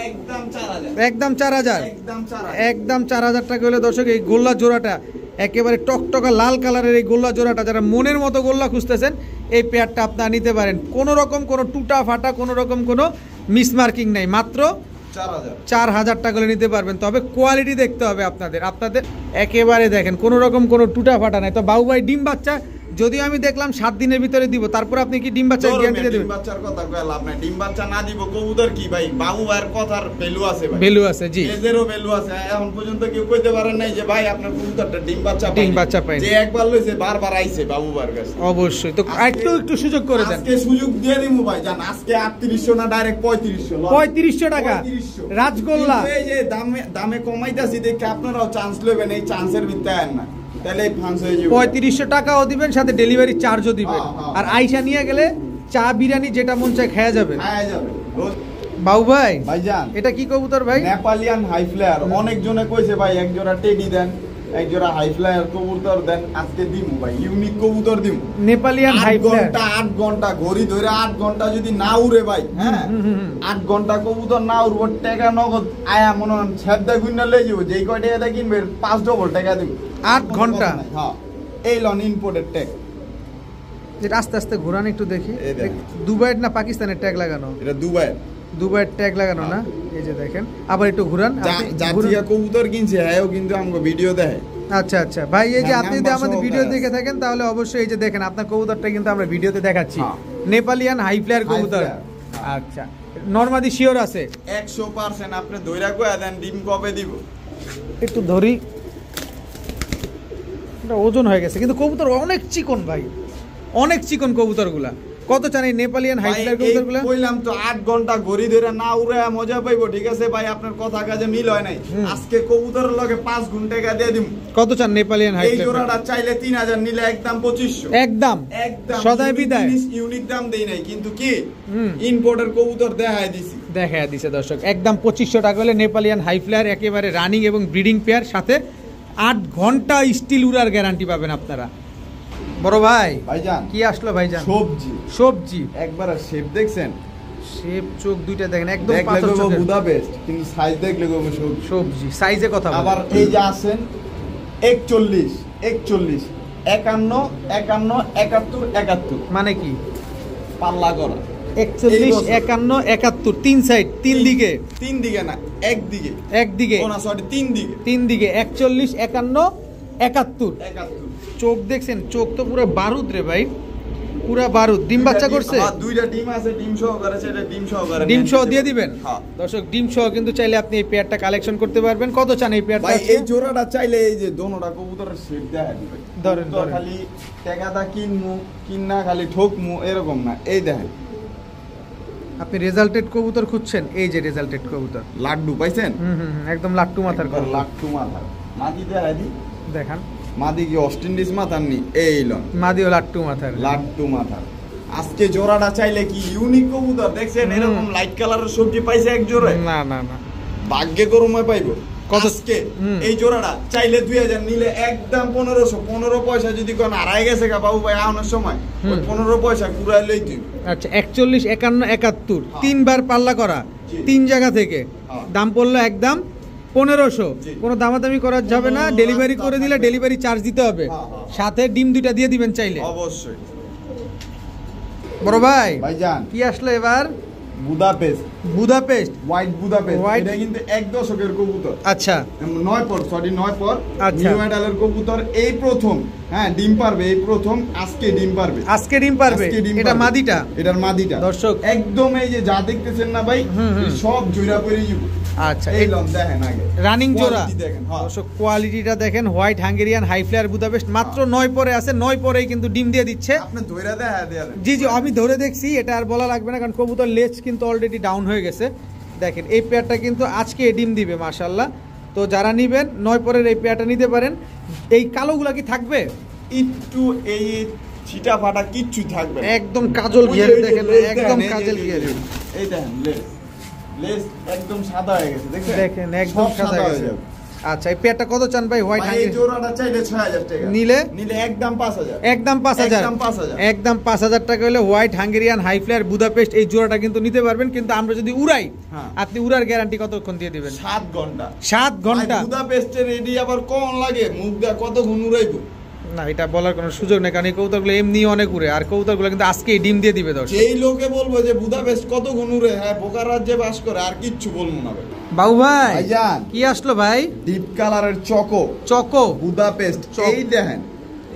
একদম 4000 একদম 4000 টাকা হলে দর্শক এই গোল্লা জোড়াটা একেবারে টকটকা লাল কালারের এই গোল্লা জোড়াটা যারা মনের মতো গোল্লা খুঁজতেছেন এই পেয়ারটা আপনারা নিতে পারেন কোনো রকম কোনো টুটা ফাটা কোনো রকম কোনো মিসমার্কিং নাই মাত্র 4000 টাকা নিতে পারবেন তবে কোয়ালিটি দেখতে হবে আপনাদের একেবারে দেখেন কোনো রকম কোনো টুটা ফাটা নাই তো বাবু ভাই ডিম বাচ্চা যদিও আমি দেখলাম 7 দিনের ভিতরে দিব তারপর আপনি কি ডিম বাচ্চা গ্যারান্টি দিবেন ডিম বাচ্চার কথা কইলা আপনি ডিম বাচ্চা না দিব কবুতর কি ভাই বাবু ভাইয়ের কথার ভ্যালু আছে ভাই ভ্যালু আছে জি এদেরও ভ্যালু আছে এখন পর্যন্ত কেউ কইতে পারেন নাই যে ভাই আপনার কবুতরটা ডিম বাচ্চা পায় যে একবার লইছে বারবার আইছে বাবু ভাইয়ের কাছে অবশ্যই তো একটু সুযোগ করে দেন আজকে সুযোগ দিয়ে দিমু ভাই জান আজকে 3800 না ডাইরেক্ট 3500 টাকা রাজগোল্লা এই যে দামে কমাইতাছি দেখে আপনারাও চান্স লবেন এই চান্সের ভিতরে আছেন না তাহলে এই ফান্স হয়ে যাবে 3500 টাকাও দিবেন সাথে ডেলিভারি চার্জও দিবেন আর আইসা নিয়ে গেলে চা বিরিয়ানি যেটা মন চায় খাওয়া যাবে বাবু ভাই ভাইজান এটা কি কবুতর ভাই নেপালিয়ান হাই ফ্লায়ার অনেক জনে কইছে ভাই এক জোড়া টেডি দেন এক জোড়া হাই ফ্লায়ার কবুতর দেন আজকে দিমু ভাই ইউনিক কবুতর দিমু নেপালিয়ান হাই ফ্লায়ার 8 ঘন্টা ঘড়ি ধরে 8 ঘন্টা যদি না উড়ে ভাই হ্যাঁ 8 ঘন্টা কবুতর না উড়বো টাকা নগদ আয়া মনে হন ছেদা গুন্না লই যাব যেই কয় টাকা কিনবে 5 ডবল টাকা দিমু 8 ঘন্টা হ্যাঁ এই লন ইম্পোর্টেড ট্যাগ এটা আস্তে আস্তে ঘোরান একটু দেখি দুবাইয়ের না পাকিস্তানের ট্যাগ লাগানো এটা দুবাইয়ের ট্যাগ লাগানো না এই যে দেখেন আবার একটু ঘুরান জাতীয় কবুতর কিনছে হ্যাঁ কিন্তু আমাকে ভিডিও দেয় আচ্ছা ভাই এই যে আপনি যদি আমাদের ভিডিও দেখে থাকেন তাহলে অবশ্যই এই যে দেখেন আপনার কবুতরটা কিন্তু আমরা ভিডিওতে দেখাচ্ছি নেপালিয়ান হাই ফ্লায়ার কবুতর আচ্ছা নরমাদি শিওর আছে 100% আপনি ধইরা কইয়া দেন ডিম কবে দিব একটু ধরি এটা ওজন হয়ে গেছে কিন্তু কবুতর অনেক চিকন ভাই অনেক চিকন কবুতরগুলা কত চান এই নেপালিয়ান হাই ফ্লায়ার কবুতরগুলা কইলাম তো 8 ঘন্টা ঘড়ি ধরে না উড়ে মজা পাইবো ঠিক আছে ভাই আপনার কথা কাজে মিল হয় নাই আজকে কবুতরের লগে 5 ঘন্টা টাকা দিয়ে দিমু কত চান নেপালিয়ান হাই ফ্লায়ার এই জোড়াটা চাইলে 3000 নিলে একদম 2500 একদম সদাই বিদায় ইউনিক দাম দেই নাই কিন্তু কি ইম্পোর্টের কবুতর দেখায় দিছি দর্শক একদম 2500 টাকা হলে নেপালিয়ান হাই ফ্লায়ার একেবারে রানিং এবং ব্রিডিং পেয়ার সাথে 8 ঘন্টা স্টিল উড়ার গ্যারান্টি পাবেন আপনারা বড় ভাইজান কি আসলো ভাইজান সবজি একবার শেপ দেখছেন শেপ চোখ দুইটা দেখেন একদম পাথর চোখের বুদাপেস্ট কিন্তু সাইজ দেখলে গো সবজি সাইজে কথা আবার এই যে আছেন 41 51 51 71 মানে কি পাল্লা করা 41 51 71 তিন সাইড তিন দিকে না একদিকে ও না সরি তিন দিকে 41 51 71 চোখ দেখছেন চোখ তো পুরো বারুদ রে ভাই পুরো বারুদ ডিম বাচ্চা করছে দুইটা ডিম আছে ডিম সহকারে সেটা ডিম সহ দিয়ে দিবেন দর্শক ডিম সহ কিন্তু চাইলে আপনি এই পেয়ারটা কালেকশন করতে পারবেন কত চান এই পেয়ারটা ভাই এই জোড়াটা চাইলে এই যে দোনোটা কবুতরের শেপ দেখা দিবে ধরেন খালি টাকাটা কিন্না খালি ঠকমু এরকম না এই দেখেন আপনি রেজাল্টেড কবুতর খুঁজছেন এই যে রেজাল্টেড কবুতর লাড্ডু পাইছেন একদম লাট্টু মাথার লাট্টু মাথার মাদি দেখাই দি দেখান মাদি কি ওয়েস্ট ইন্ডিজ মাথার নি এই লন মাদিও লাট্টু মাথার আজকে জোড়াটা চাইলে কি ইউনিক কবুতর দেখছেন এরকম লাইট কালারের সবজি পাইছে এক জোড়ায় না ভাগ্যে গরমে পাইবো আজকে এই জোড়াটা চাইলে 2000 নিলে একদম 1500 পয়সা যদি কোন হারাই গেছে গা বাবু ভাই আনার সময় 15 পয়সা কুড়াই লই তুই আচ্ছা 41 51 71 তিনবার পাল্লা করা তিন জায়গা থেকে দাম পড়লো একদম 1500 কোনো দামাদামি করা যাবে না ডেলিভারি করে দিলে ডেলিভারি চার্জ দিতে হবে সাথে ডিম দুইটা দিয়ে দিবেন চাইলে অবশ্যই বড় ভাইজান কি আসলো এবার বুদাপেস্ট হোয়াইট বুদাপেস্ট White- এটা কিন্তু 1 দশকের কবুতর। আচ্ছা 9 পর আচ্ছা। নিউ অ্যাডালের কবুতর এই প্রথম, হ্যাঁ ডিম পারবে এই প্রথম, আজকে ডিম পারবে। আজকে ডিম পারবে। এটা মাদিটা, এটার মাদিটা দর্শক একদম এই যে যা দেখতেছেন না ভাই, সব জোড়া পরে যাবে। আচ্ছা এই লন দেখেন আগে রানিং জোড়া, Quality দেখেন, হ্যাঁ। দর্শক কোয়ালিটিটা দেখেন। White Hungarian high flyer Budapest মাত্র 9 পরে আছে, 9 পরেই কিন্তু ডিম দিয়ে দিচ্ছে। আপনি ধইরা দেখা দেন। জি আমি ধরে দেখছি, এটা আর বলা লাগবে না, কারণ কবুতর লেজ কিন্তু অলরেডি ডাউন হয়ে গেছে। দেখেন এই পেয়ারটা কিন্তু আজকে ডিম দিবে মাশাআল্লাহ। তো যারা নিবেন 9 পরের এই পেয়ারটা নিতে পারেন। এই কালোগুলা কি থাকবে? একটু এই ছিটা ফাটা কিচ্ছু থাকবে না। একদম কাজল ওই যে গিয়ারে এই যে দেখেন, লেজ একদম দেখেন, এই যে- কাজল গিয়ারে। এই দেখেন লেজ একদম সাদা হয়ে গেছে, দেখেন একদম সব সাদা হয়ে গেছে। যাবে। আচ্ছা এই পেয়ারটা কত চান ভাই? হোয়াইট ভাই, এই হাঙ্গেরিয়ান জোড়াটা চাইলে 6000 টাকা, নিলে একদম 5000। একদম 5000, একদম 5000। একদম 5000 টাকা হলে white Hungarian high flyer Budapest এই জোড়াটা কিন্তু নিতে পারবেন। কিন্তু আমরা যদি উড়াই, হ্যাঁ। আপনি উড়ার গ্যারান্টি কতক্ষণ দিয়ে দিবেন? 7 ঘন্টা। 7 ঘন্টা? বুদাপেস্টের রেডি আবার কোন লাগে, মুখ দা কত ঘুম উড়াইবো? না এটা বলার কোনো সুযোগ নেই, কারণ এই কবুতরগুলো এমনি অনেক উড়ে, আর কবুতরগুলো কিন্তু আজকেই ডিম দিয়ে দিবে। দর্শক যেই লোকে বলবো যে বুদাপেস্ট কত ঘুম উড়ে, হ্যাঁ বোকার রাজ্যে বাস করে, আর কিচ্ছু বলবো না ভাই। বাবু ভাই ভাইজান, কি আসলো ভাই? ডিপ কালারের চকো চকো বুদাপেস্ট, এই দেখেন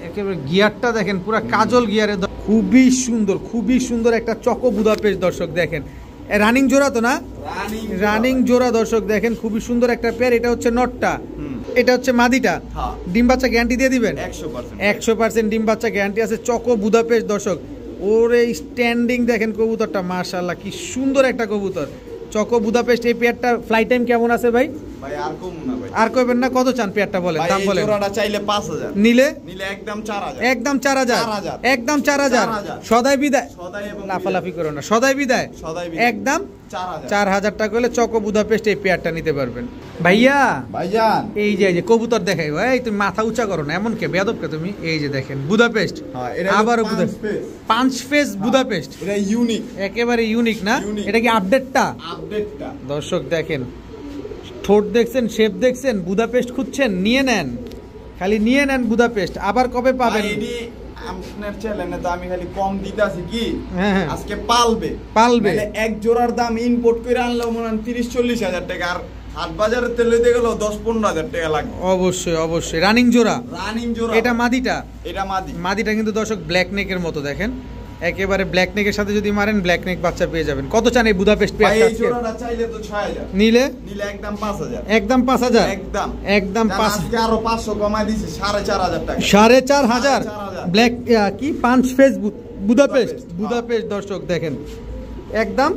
একেবারে গিয়ারটা দেখেন, পুরো কাজল গিয়ারে, খুবই সুন্দর একটা চকো বুদাপেস্ট। দর্শক দেখেন রানিং জোড়া তো না? রানিং জোড়া দর্শক দেখেন, খুবই সুন্দর একটা পেয়ার। এটা হচ্ছে নটটা, এটা হচ্ছে মাদিটা। হ্যাঁ। ডিম বাচ্চা গ্যারান্টি দিয়ে দিবেন? 100%। 100% ডিম বাচ্চা গ্যারান্টি আছে। চকো বুদাপেস্ট দর্শক, ওর এই স্ট্যান্ডিং দেখেন কবুতরটা, মাশাআল্লাহ কি সুন্দর একটা কবুতর। চকো বুদাপেস্ট এই পেয়ারটা ফ্লাইট টাইম কেমন আছে ভাই? ভাই আর কম না ভাই। আর কইবেন না? কত চান পেয়ারটা বলেন, ভাই দাম এই বলেন। জোড়াটা চাইলে 5000, নিলে একদম 4000। একদম 4000, 4000, একদম 4000। 4000 সদাই বিদায়, সদাই এবং লাফালাফি করো না, সদাই বিদায়, একদম 4000। 4000 টাকা হলে চকো বুদাপেস্ট এই পেয়ারটা নিতে পারবেন। ভাইয়া ভাইজান, এই যে কবুতর দেখাই, ভাই তুমি মাথা উঁচা করো না এমন কে, বেয়াদব কে তুমি। এই যে দেখেন বুদাপেস্ট, হ্যাঁ, এটা আবারও পাঁচ বুদাপেস্ট, face। 5 ফেজ বুদাপেস্ট, এটা ইউনিক, একেবারে ইউনিক না? Unique। এটা কি আপডেটটা? আপডেটটা দর্শক দেখেন, ঠোঁট দেখছেন, শেপ দেখছেন, বুদাপেস্ট খুঁজছেন, নিয়ে নেন, খালি নিয়ে নেন বুদাপেস্ট। আবার কবে পাবেন? এডি আপনার চ্যানেলে তো আমি খালি কম দিতাছি কি, হ্যাঁ। আজকে পালবে মানে এক জোড়ার দাম ইম্পোর্ট করে আনলেও মনে হয় 30-40 হাজার টাকা, আর হাট বাজারে তেল লইতে গেলেও 10-15 হাজার টাকা লাগবে। অবশ্যই রানিং জোড়া। রানিং জোড়া। এটা মাদিটা, এটা মাদিটা কিন্তু দর্শক ব্ল্যাক নেকের মতো দেখেন, একেবারে ব্ল্যাক নেকের সাথে যদি মারেন ব্ল্যাক নেক বাচ্চা পেয়ে যাবেন। কত চান এই বুদাপেস্ট ভাই পেয়ারটা? এই জোড়াটা চাইলে তো 6000, নিলে একদম 5000, একদম 5000, একদম জান, 5, আজকে আরো 500 কমাই দিছি, 4500 টাকা। 4500 4500 ব্ল্যাক কি 5 ফেজ বুদাপেস্ট, হ্যাঁ। বুদাপেস্ট দর্শক দেখেন, একদম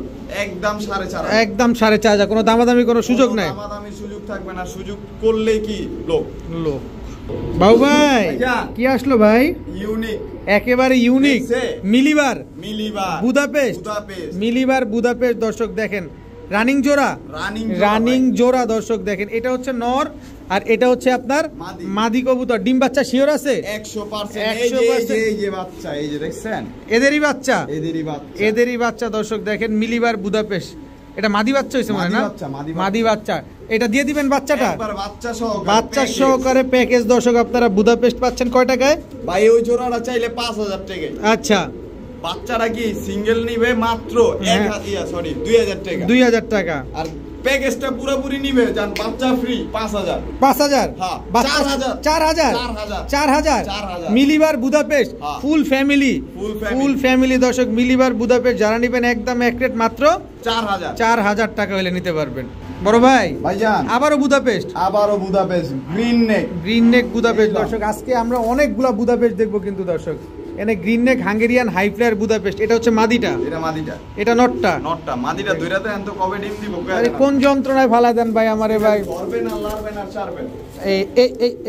4500, একদম 4500, কোনো দামাদামি কোনো সুযোগ নাই। দামাদামি সুযোগ থাকবে না, সুযোগ করলে কি লোক। বাবু ভাই ভাইজান, কি আসলো ভাই? ইউনিক, একেবারে ইউনিক দেখছে? মিলিবার বুদাপেস্ট, মিলিবার বুদাপেস্ট দর্শক দেখেন, রানিং জোড়া, রানিং জোড়া দর্শক দেখেন। এটা হচ্ছে নর আর এটা হচ্ছে আপনার মাদি কবুতর। ডিম বাচ্চা শিওর আছে? 100%। এই যে বাচ্চা, এই যে দেখছেন, এদেরই বাচ্চা, এদেরই বাচ্চা দর্শক দেখেন, মিলিবার বুদাপেস্ট। এটা মাদি বাচ্চা হইছে মনে না? মাদি বাচ্চা। এটা দিয়ে দিবেন বাচ্চাটা, বাচ্চা সহকারে প্যাকেজ দর্শক আপনারা বুদাপেস্ট পাচ্ছেন কয় টাকায়? ভাই ওই জোড়াটা চাইলে 5000 টাকা। আচ্ছা, বাচ্চাটা কি সিঙ্গেল নিবে মাত্র 2000 টাকা, 2000 টাকা। আর প্যাকেজটা পুরোপুরি নিবে জান, বাচ্চা ফ্রি 5000, 5000, হ্যাঁ, 4000 মিলিবার বুদাপেস্ট ফুল ফ্যামিলি দর্শক, মিলিবার বুদাপেস্ট যারা নেবেন একদম এক রেট মাত্র 4000 টাকা হলে নিতে পারবেন। বড় ভাই ভাইজান, আবারও বুদাপেস্ট, গ্রিন নেক বুদাপেস্ট দর্শক। আজকে আমরা অনেকগুলা বুদাপেস্ট দেখবো কিন্তু দর্শক, এনে green neck Hungarian high flyer Budapest. এটা হচ্ছে মাদিটা, এটা নটটা। মাদিটা দইরাতে এত কবে ডিম দিব? আরে কোন যন্ত্রণায় ফালা দেন ভাই আমারে ভাই। করবে না, লারবে না, ছাড়বে।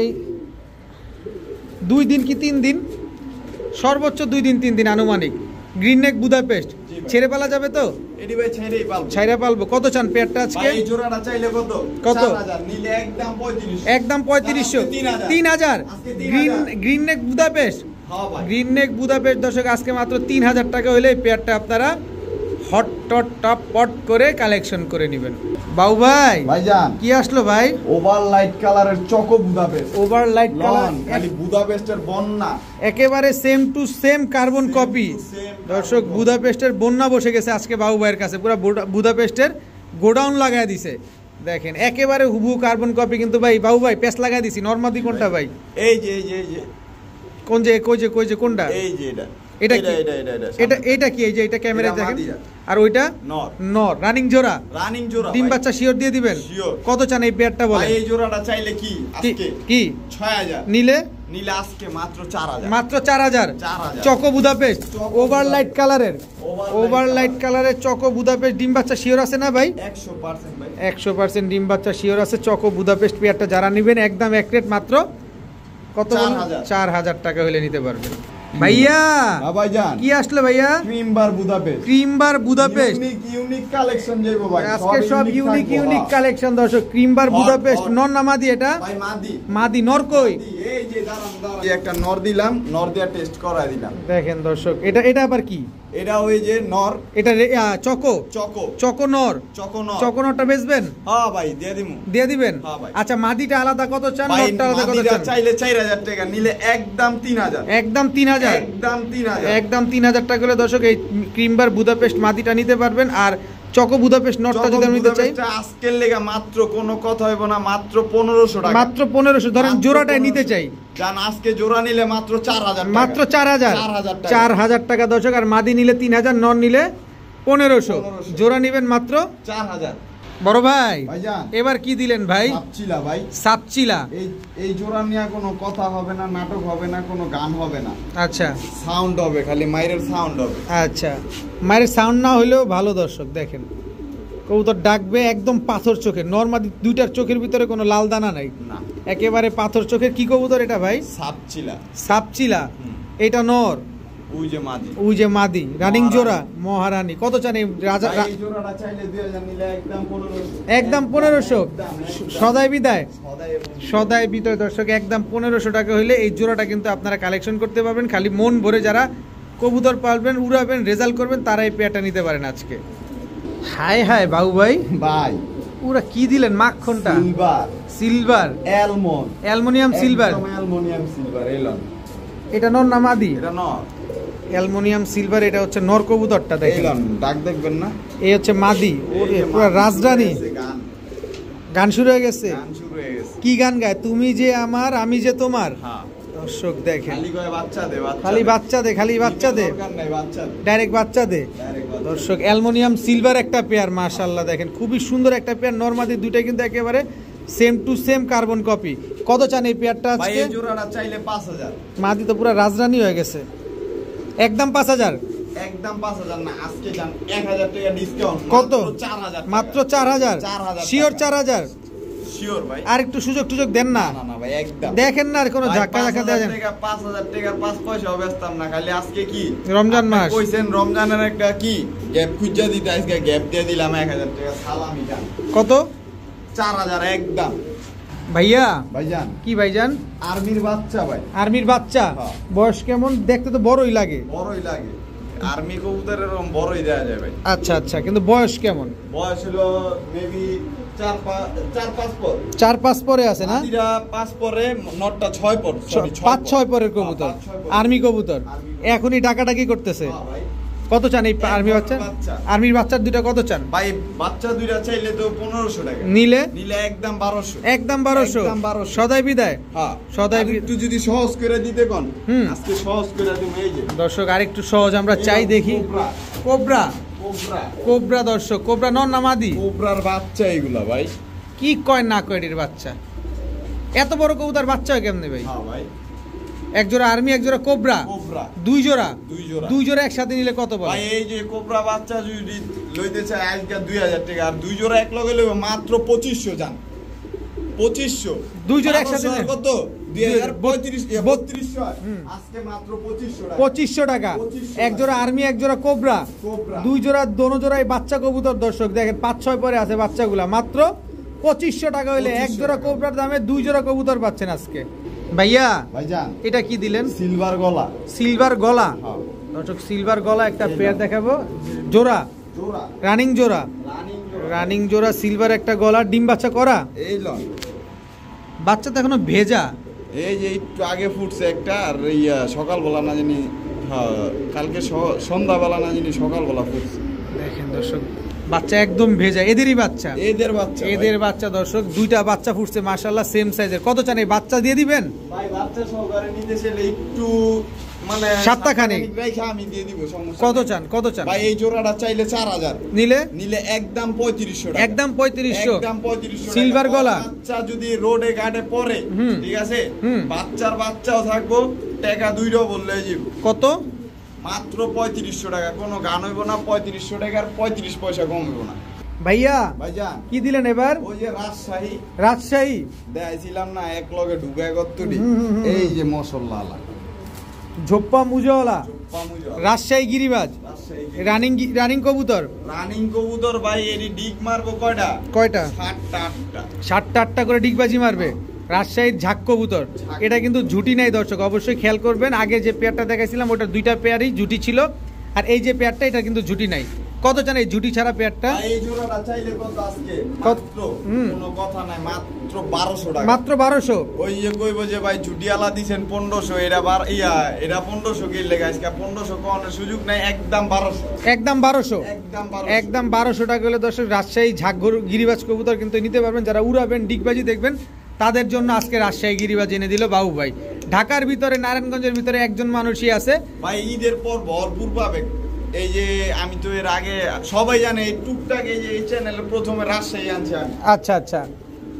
এই 2 দিন কি 3 দিন, সর্বোচ্চ 2 দিন 3 দিন আনুমানিক। গ্রিন নেক বুদাপেস্ট ছেড়ে পালা যাবে তো? এডি ভাই ছেড়েই পালবো। ছাইরা পালবো। কত চান পেয়ারটা আজকে? ভাই এই জোড়াটা চাইলে কত? 4000, নিলে একদম 3500, একদম 3500, 3000। গ্রিন নেক বুদাপেস্ট, গ্রিন নেক বুদাপেস্ট দর্শক আজকে মাত্র 3000 টাকা হলে এই পেয়ারটা আপনারা হট টট টপ পট করে কালেকশন করে নেবেন। বাউ ভাই ভাইজান কি আসলো ভাই? ওভার লাইট কালারের choco Budapest. Over light colour, খালি বুদাপেস্টের বন্যা, একেবারে same to same carbon copy. দর্শক বুদাপেস্টের বন্যা বসে গেছে আজকে বাবু ভাইয়ের কাছে, পুরো বুদাপেস্টের গোডাউন লাগায় দিছে। দেখেন একেবারে হুবহু কার্বন কপি, কিন্তু ভাই বাবু ভাই পেস লাগাই দিছি। নরমাদি কোনটা ভাই? এই যে এই যে এই যে কোন যে কই যে কোনটা? এই যে এটা এটা কি? এটা কি? এই যে এটা ক্যামেরায় দেখেন। আর ওইটা নর রানিং জোড়া। ডিম বাচ্চা শিওর দিয়ে দিবেন? কত চান এই পেয়ারটা বলেন? ভাই এই জোড়াটা চাইলে কি আজকে কি 6000 নিলে আজকে মাত্র 4000। মাত্র 4000 চকো বুদাপেস্ট ওভার লাইট কালারের, ওভার লাইট কালারের চকো বুদাপেস্ট। ডিম বাচ্চা শিওর আছে না ভাই? 100% ভাই, 100% ডিম বাচ্চা শিওর আছে। চকো বুদাপেস্ট পেয়ারটা যারা নেবেন একদম এক রেট মাত্র কত? 4000 টাকা হলে নিতে পারবেন। ভাইয়া ভাইজান কি আসলো ভাইয়া? ক্রিমবার বুদাপেস্ট। ক্রিমবার বুদাপেস্ট ইউনিক কালেকশন যাইবো ভাই, আজকে সব ইউনিক কালেকশন। দর্শক ক্রিমবার বুদাপেস্ট নর না মাদি? এটা ভাই মাদি। মাদি। নর কই? এই যে দাঁড়ান এই একটা নর দিলাম, নর দিয়া টেস্ট করাই দিলাম। দেখেন দর্শক এটা আবার কি? এটা ওই যে নর, এটা চকো নর। নরটা বেচবেন? হ্যাঁ ভাই দিয়ে দিমু। দিয়ে দিবেন? হ্যাঁ ভাই। আচ্ছা মাদিটা আলাদা কত চান, নরটা আলাদা কত চান? চাইলে 4000 টাকা, নিলে একদম 3000। একদম 3000? একদম 3000 টাকা হলে দর্শক এই ক্রিমবার বুদাপেস্ট মাদিটা নিতে পারবেন। আর চকো বুদাপেস্ট নটটা যদি আমি নিতে চাই আজকের লেগা মাত্র কোনো কথা হইব না, মাত্র 1500 টাকা। মাত্র 1500। ধরেন জোড়াটাই নিতে চাই, জান আজকে জোড়া নিলে মাত্র 4000 টাকা। মাত্র 4000 টাকা দর্শক। আর মাদি নিলে 3000, নর নিলে 1500। জোড়া নিবেন মাত্র 4000। বড় ভাই ভাইজান এবার কি দিলেন ভাই? সাপচিলা ভাই, সাপচিলা। এই জোড়া নিয়ে কোনো কথা হবে না, নাটক হবে না, কোনো গান হবে না। আচ্ছা সাউন্ড হবে, খালি মাইরের সাউন্ড হবে। আচ্ছা মায়ের সাউন্ড না হলেও ভালো। দর্শক দেখেন কবুতর ডাকবে একদম পাথর চোখের। নরমাদি দুইটার চোখের ভিতরে কোনো লাল দানা নাই, না একেবারে পাথর চোখের। কি কবুতর এটা ভাই? সাপচিলা। এটা নর, ওই যে মাদি রানিং জোড়া মহারানী। কত চান এই রাজা? এই জোড়াটা চাইলে 2000, নিলে একদম 1500। একদম 1500 সদাই বিদায়। সদাই বিদায় দর্শক, একদম 1500 টাকা হইলে এই জোড়াটা কিন্তু আপনারা কালেকশন করতে পারবেন। খালি মন ভরে যারা কবুতর পালবেন, উড়াবেন, রেজাল্ট করবেন, তারা এই পেয়ারটা নিতে পারেন আজকে। হাই হাই বাবু ভাই পুরা কি দিলেন? মাখনটা সিলভার অ্যালুমিনিয়াম সিলভার। এটা নর না মাদি? এটা নর। অ্যালুমিনিয়াম সিলভার, এটা হচ্ছে নর কবুতরটা। দেখেন ডাক দেখবেন না, এই হচ্ছে মাদি। পুরো রাজধানী গান শুরু হয়ে গেছে। কি গান গায়? তুমি যে আমার আমি যে তোমার। দর্শক দেখেন খালি বাচ্চা দে ডাইরেক্ট বাচ্চা দে। দর্শক অ্যালুমিনিয়াম সিলভার একটা পেয়ার, মাশাআল্লাহ দেখেন খুবই সুন্দর একটা পেয়ার। নরমাদি দুইটাই কিন্তু একেবারে same to same carbon copy. কত চান এই পেয়ারটা আজকে? ভাই এই জোড়াটা চাইলে 5000। মাদি তো পুরো রাজরানী হয়ে গেছে। একদম 5000? একদম 5000 না, আজকে জান 1000 টাকা ডিসকাউন্ট। কত? 4000। মাত্র 4000? শিওর 4000? শিওর ভাই। আর একটু সুযোগ দেন না? না ভাই একদম দেখেন না, আর কোনো ধাক্কা দেয়া যায় না। 5000 টাকার 5 পয়সাও বেচতাম না। খালি আজকে কি রমজান মাস কইছেন, রমজানের একটা কি গ্যাপ খুঁজা দিতে, আজকে গ্যাপ দিয়ে দিলাম 1000 টাকা সালামি গান। কত? 4000 একদম। ভাইজান কি ভাইজান? আর্মির বাচ্চা ভাই। আর্মির বাচ্চা? বয়স কেমন? দেখতে তো বড়ই লাগে। আর্মি কবুতরের এরকম বড়ই দেয়া যায় ভাই। আচ্ছা কিন্তু বয়স কেমন? বয়স হলো মেবি 4-5 পরে আছে না? 5 পরে, নটটা 6 পর, 5-6 পরের কবুতর, আর্মি কবুতর। এখনই ডাকাডাকি করতেছে। কত চান এই আর্মি বাচ্চা? আর্মির বাচ্চার দুইটা কত চান ভাই? বাচ্চা দুইটা চাইলে তো 1500 টাকা। নিলে একদম 1200। একদম 1200 সদাই বিদায়। হ্যাঁ সদাই। একটু যদি সহজ করে দিতে কোন, আজকে সহজ করে দিম। এই যে দর্শক আরেকটু সহজ আমরা চাই, দেখি। কোবরা দর্শক, কোবরা নর না মাদি? কোবরার বাচ্চা এগুলা ভাই। কি কয় না কয় এর বাচ্চা? এত বড় কবুতর বাচ্চা হয় কেমনে ভাই? হ্যাঁ ভাই। এক জোড়া আর্মি, এক জোড়া কোবরা। দুই জোড়া একসাথে নিলে কত বলে ভাই? এই যে কোবরা বাচ্চা যদি লইতে চায় আজকে 2000 টাকা, আর দুই জোড়া এক লগে লইব মাত্র 2500 জান। 2500 দুই জোড়া একসাথে কত? 2035 আজকে মাত্র 2500 টাকা। এক জোড়া আর্মি, এক জোড়া কোবরা, দুই জোড়া, দোনো জোড়াই বাচ্চা কবুতর। দর্শক দেখেন 5-6 পরে আছে বাচ্চাগুলা। মাত্র 2500 টাকা হইলে এক জোড়া কোবরার দামে 2 জোড়া কবুতর পাচ্ছেন আজকে। ভাইজান এটা কি দিলেন? সিলভার গলা। দর্শক সিলভার গলা একটা পেয়ার দেখাবো। জোড়া রানিং জোড়া। রানিং জোড়া সিলভার একটা গলা, ডিম বাচ্চা করা। এই লন বাচ্চা তো এখনো ভেজা। এই যে একটু আগে ফুটছে একটা, আর সকালবেলা না জানি, হ্যাঁ কালকে সন্ধ্যাবেলা না জানি সকালবেলা ফুটছে। দেখেন দর্শক বাচ্চা একদম ভেজা, এদেরই বাচ্চা, এদের বাচ্চা দর্শক, দুইটা বাচ্চা ফুটছে মাশাআল্লাহ সেম সাইজের। কত চান এই বাচ্চা দিয়ে দিবেন? ভাই বাচ্চা সহকারে নিতে চাইলে একটু মানে সপ্তাহখানেক রেখে আমি দিয়ে দিব, সমস্যা কত নাই। চান, কত চান ভাই এই জোড়াটা চাইলে 4000, নিলে একদম 3500 টাকা, একদম 3500, একদম 3500 সিলভার গলা। বাচ্চা যদি রোডে ঘাটে পড়ে, ঠিক আছে, বাচ্চাও থাকবো, টাকা দুইটাও বললে যাব। কত? মাত্র 3500 টাকা, কোনো গান হইব না, 3500 টাকার 35 পয়সা কম হইব না। ভাইয়া ভাইজান কি দিলেন এবার? ওই যে রাজশাহী দেখাইছিলাম না, এক লগে ঢুকায় কতটি, এই যে মশলা ঝোপ্পা মুজওয়ালা রাজশাহী গিরিবাজ, রানিং কবুতর। রানিং কবুতর ভাই, এরি ডিগ মারবো কয়টা? 7টা 8টা করে ডিগবাজি মারবে। রাজশাহীর ঝাক কবুতর, এটা কিন্তু ঝুটি নাই দর্শক, অবশ্যই খেয়াল করবেন। আগে যে পেয়ারটা দেখাইছিলাম ওটা দুইটা পেয়ারই ঝুটি ছিল, আর এই যে পেয়ারটা এটা কিন্তু ঝুটি নাই। কত চান এই ঝুটি ছাড়া পেয়ারটা? এই জোড়াটা চাইলে কত আজকে? মাত্র কোনো কথা নাই, মাত্র 1200 টাকা। মাত্র 1200? ওই যে কইবো যে ভাই ঝুটিয়ালা দিবেন 1500, এটা এটা 1500 কি লেগে আজকে 1500 কোনের সুযোগ নাই, একদম 1200, একদম 1200, একদম 1200 টাকা হলে দর্শক রাজশাহী ঝাক গিরিবাজ কবুতর কিন্তু নিতে পারবেন। যারা উড়াবেন ডিগবাজি দেখবেন তাদের জন্য আজকে রাজশাহী গিরিবাজ এনে দিল বাবু ভাই। ঢাকার ভিতরে নারায়ণগঞ্জের ভিতরে একজন মানুষই আছে ভাই, ঈদের পর ভরপুর পাবে। এই যে আমি তো এর আগে সবাই জানে এই টুকটাক এই যে এই চ্যানেলে প্রথমে রাজশাহী আনছি আমি। আচ্ছা আচ্ছা,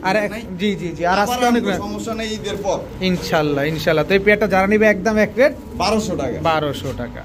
আর জি জি জি, আর আজকে অনেক সমস্যা নেই ঈদের পর ইনশাআল্লাহ। তো এই পেয়ারটা যারা নিবে একদম এক রেট 1200 টাকা। 1200 টাকা।